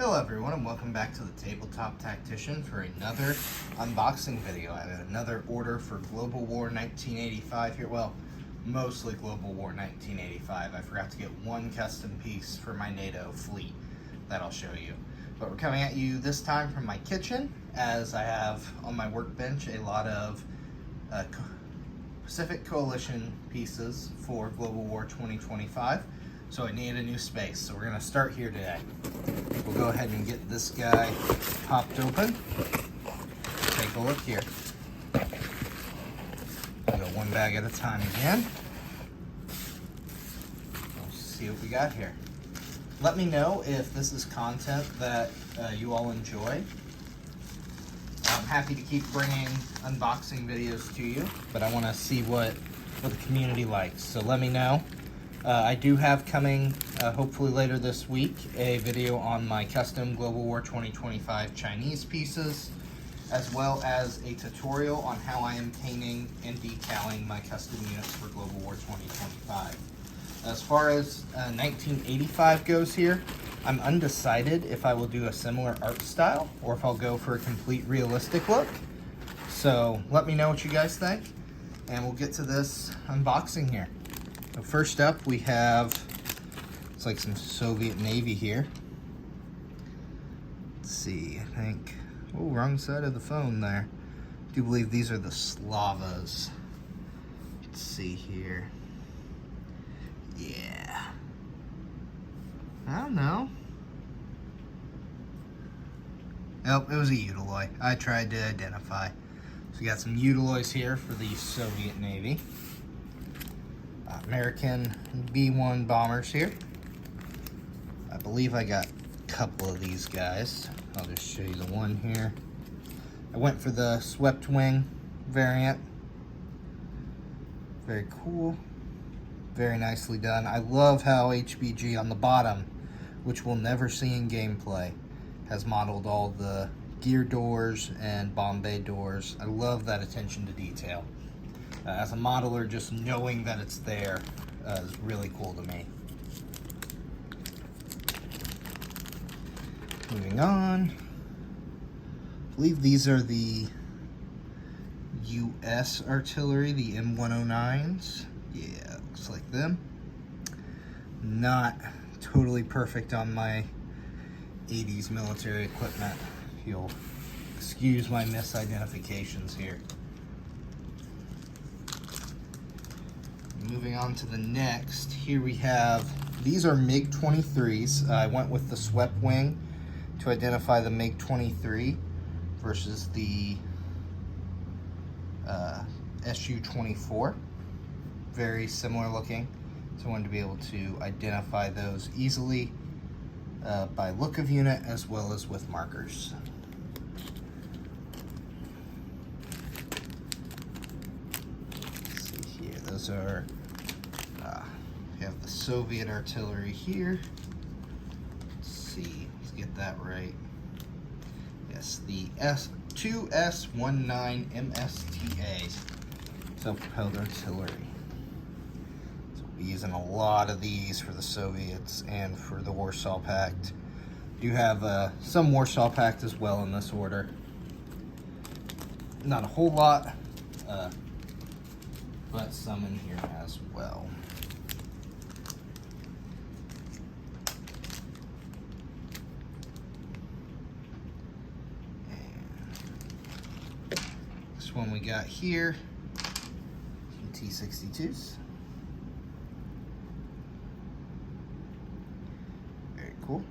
Hello everyone and welcome back to the Tabletop Tactician for another unboxing video. I have another order for Global War 1985 here. Well, mostly Global War 1985. I forgot to get one custom piece for my NATO fleet that I'll show you. But we're coming at you this time from my kitchen, as I have on my workbench a lot of Pacific Coalition pieces for Global War 2025. So I need a new space. So we're gonna start here today. We'll go ahead and get this guy popped open. Take a look here. We'll go one bag at a time again. We'll see what we got here. Let me know if this is content that you all enjoy. I'm happy to keep bringing unboxing videos to you, but I want to see what the community likes. So let me know. I do have coming, hopefully later this week, a video on my custom Global War 2025 Chinese pieces, as well as a tutorial on how I am painting and decaling my custom units for Global War 2025. As far as 1985 goes here, I'm undecided if I will do a similar art style or if I'll go for a complete realistic look. So let me know what you guys think, and we'll get to this unboxing here. So first up, we have, it's like some Soviet Navy here. Let's see, I think, oh, wrong side of the phone there. I do believe these are the Slavas. Let's see here. Yeah. I don't know. Nope, it was a Utiloi. I tried to identify. So we got some Utilois here for the Soviet Navy. American B-1 bombers here. I believe I got a couple of these guys. I'll just show you the one here. I went for the swept wing variant. Very cool. Very nicely done. I love how HBG on the bottom, which we'll never see in gameplay, has modeled all the gear doors and bomb bay doors. I love that attention to detail. As a modeler, just knowing that it's there is really cool to me. Moving on. I believe these are the US artillery, the M109s. Yeah, looks like them. Not totally perfect on my 80s military equipment. If you'll excuse my misidentifications here. Moving on to the next, here we have, these are MiG-23s. I went with the swept wing to identify the MiG-23 versus the Su-24. Very similar looking, so I wanted to be able to identify those easily by look of unit as well as with markers. Let's see here, those are, we have the Soviet artillery here. Let's see, let's get that right. Yes, the S2S19 MSTA, self-propelled artillery. So we'll be using a lot of these for the Soviets and for the Warsaw Pact. Do have some Warsaw Pact as well in this order. Not a whole lot, but some in here as well. This one we got here, some T-62s. Very cool.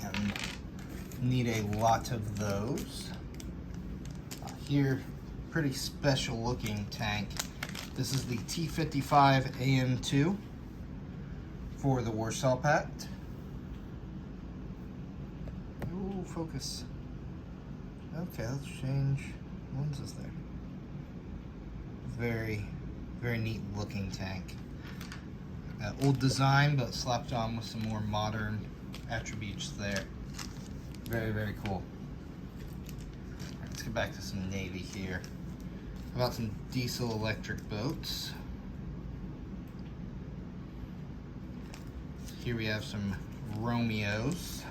And need a lot of those. Here, pretty special looking tank. This is the T-55 AM2 for the Warsaw Pact. Ooh, focus. Okay, let's change lenses there. Very, very neat looking tank. Old design, but slapped on with some more modern attributes there. Very, very cool. Let's get back to some Navy here. How about some diesel electric boats? Here we have some Romeos.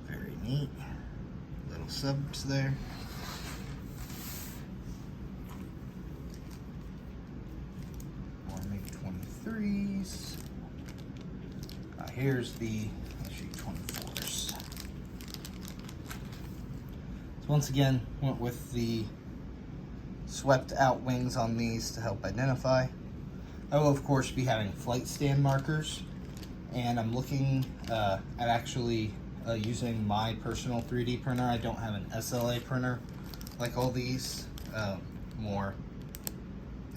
Very neat. Little subs there. More MiG-23s. Here's the HBG-24s. So once again, went with the swept out wings on these to help identify. I will of course be having flight stand markers, and I'm looking at actually using my personal 3D printer. I don't have an SLA printer like all these, more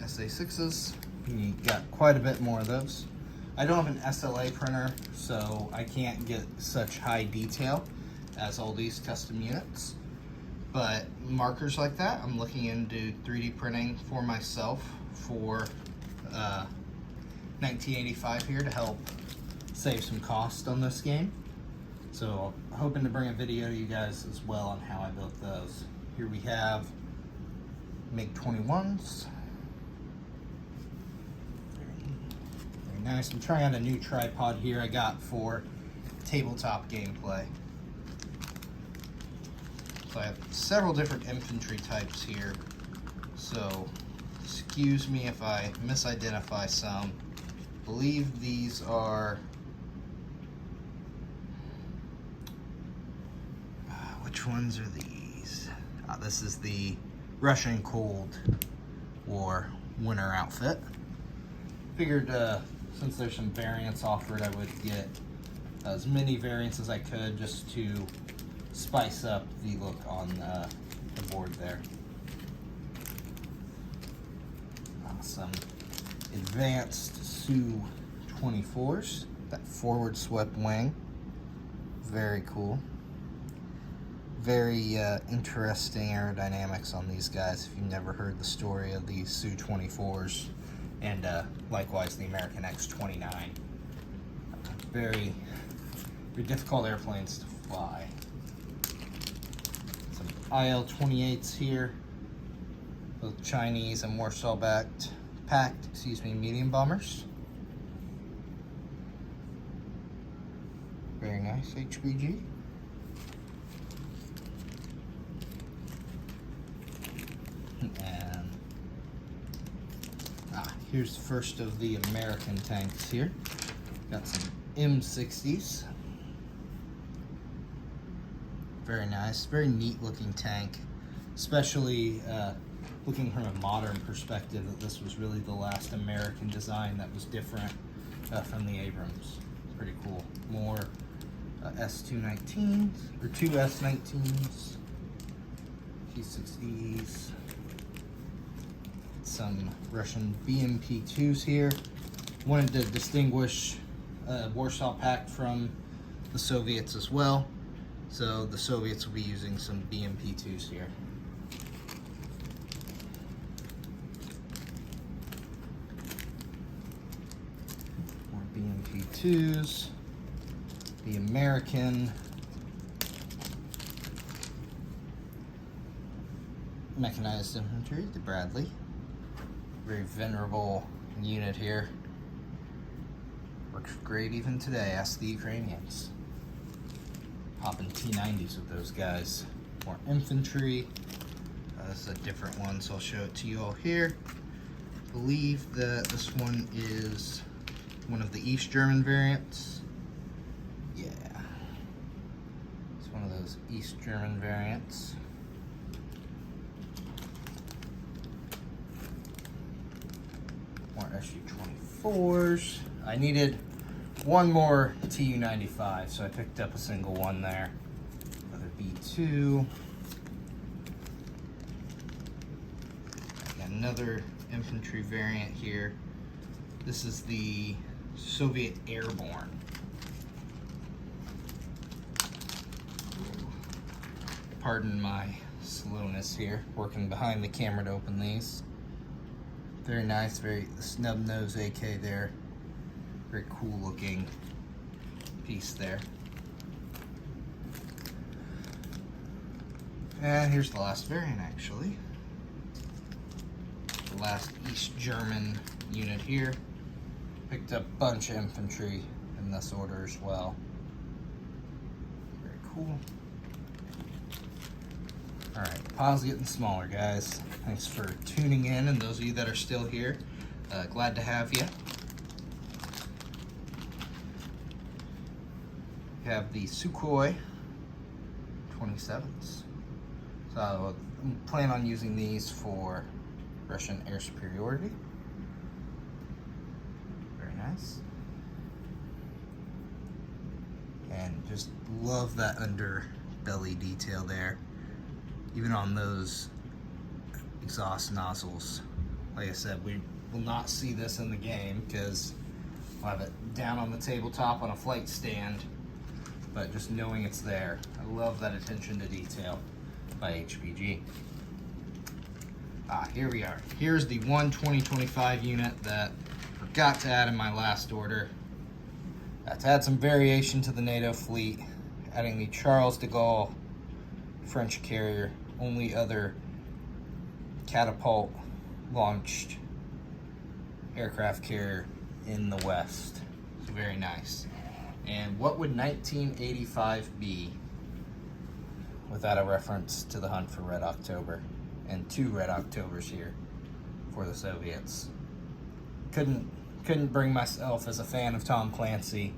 SA6s. You got quite a bit more of those. I don't have an SLA printer, so I can't get such high detail as all these custom units. But markers like that, I'm looking into 3D printing for myself for 1985 here to help save some cost on this game. So hoping to bring a video to you guys as well on how I built those. Here we have MiG-21s. Very nice. I'm trying out a new tripod here I got for tabletop gameplay. So I have several different infantry types here, so excuse me if I misidentify some. I believe these are, which ones are these? This is the Russian Cold War winter outfit. Figured since there's some variants offered, I would get as many variants as I could just to spice up the look on the board there. Some advanced Su-24s, that forward swept wing, very cool. Very interesting aerodynamics on these guys if you've never heard the story of these Su-24s, and likewise the American X-29. Very difficult airplanes to fly. IL-28s here, both Chinese and Warsaw Pack, medium bombers. Very nice HBG. And here's the first of the American tanks here. Got some M60s. Very nice, very neat looking tank, especially looking from a modern perspective that this was really the last American design that was different from the Abrams. Pretty cool. More S219s, or two S19s, T60s, some Russian BMP-2s here. Wanted to distinguish Warsaw Pack from the Soviets as well. So the Soviets will be using some BMP-2s here. More BMP-2s. The American mechanized infantry, the Bradley. Very venerable unit here. Works great even today, ask the Ukrainians. Popping T90s with those guys. More infantry. This is a different one, so I'll show it to you all here. I believe that this one is one of the East German variants. Yeah. It's one of those East German variants. More SU-24s. I needed one more Tu-95, so I picked up a single one there. Another B2. Got another infantry variant here. This is the Soviet Airborne. Pardon my slowness here, working behind the camera to open these. Very nice, very snub-nosed AK there. Very cool looking piece there. And here's the last variant actually. the last East German unit here. Picked up a bunch of infantry in this order as well. Very cool. Alright, pile's getting smaller, guys. Thanks for tuning in, and those of you that are still here, glad to have you. We have the Sukhoi 27s. So I plan on using these for Russian air superiority. Very nice. And just love that underbelly detail there. Even on those exhaust nozzles. Like I said, we will not see this in the game because we'll have it down on the tabletop on a flight stand, but just knowing it's there. I love that attention to detail by HBG. Here we are. Here's the 2025 unit that I forgot to add in my last order. To add some variation to the NATO fleet, adding the Charles de Gaulle French carrier, only other catapult launched aircraft carrier in the West. So very nice. And what would 1985 be without a reference to the hunt for Red October? And 2 Red Octobers here for the Soviets. Couldn't bring myself, as a fan of Tom Clancy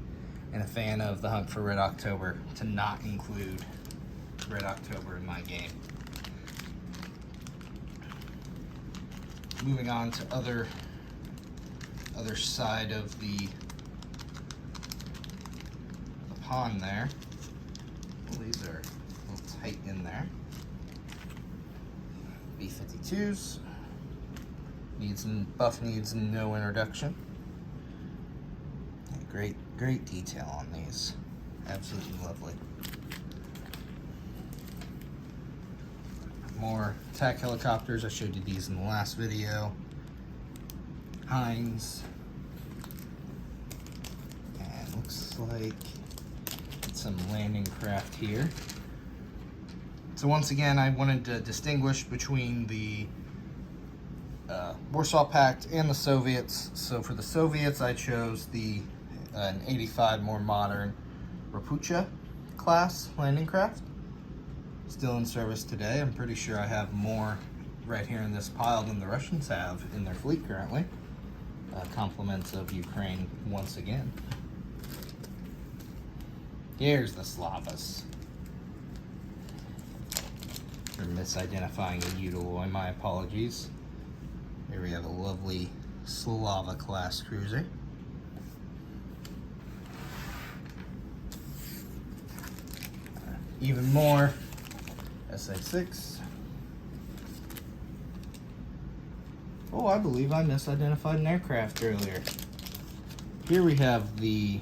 and a fan of the hunt for Red October, to not include Red October in my game. Moving on to other side of the pond there. Well, these are a little tight in there. B-52s. Buff needs no introduction. Yeah, great detail on these. Absolutely lovely. More attack helicopters. I showed you these in the last video. Heinz. And looks like some landing craft here. So once again, I wanted to distinguish between the Warsaw Pact and the Soviets. So for the Soviets, I chose an 85 more modern Rapucha class landing craft. Still in service today. I'm pretty sure I have more right here in this pile than the Russians have in their fleet currently. Compliments of Ukraine once again. Here's the Slavas. For misidentifying a Utiloi, my apologies. Here we have a lovely Slava class cruiser. Even more SA-6. Oh, I believe I misidentified an aircraft earlier. Here we have the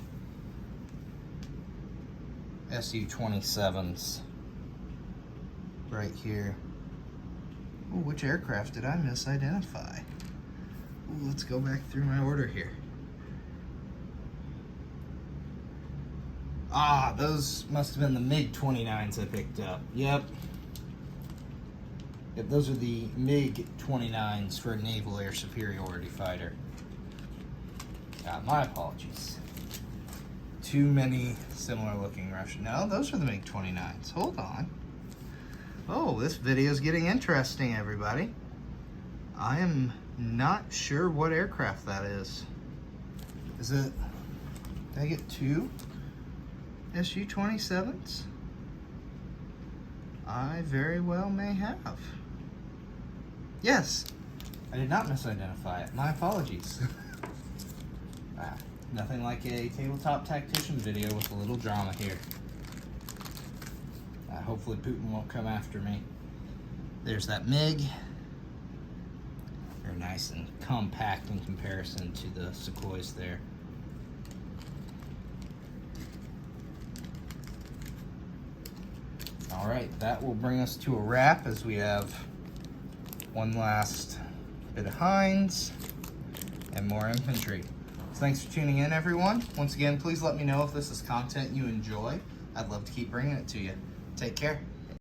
Su-27s right here. Ooh, which aircraft did I misidentify? Ooh, let's go back through my order here. Those must have been the MiG-29s I picked up. Yep, those are the MiG-29s for a naval air superiority fighter. My apologies. Too many similar looking Russian. No, those are the MiG-29s. Hold on. Oh, this video is getting interesting, everybody. I am not sure what aircraft that is. Is it... Did I get 2 Su-27s? I very well may have. Yes, I did not misidentify it. My apologies. Nothing like a tabletop tactician video with a little drama here. Hopefully Putin won't come after me. There's that MiG. Very nice and compact in comparison to the Sukhois there. All right, that will bring us to a wrap as we have one last bit of Heinz and more infantry. So thanks for tuning in, everyone. Once again, please let me know if this is content you enjoy. I'd love to keep bringing it to you. Take care.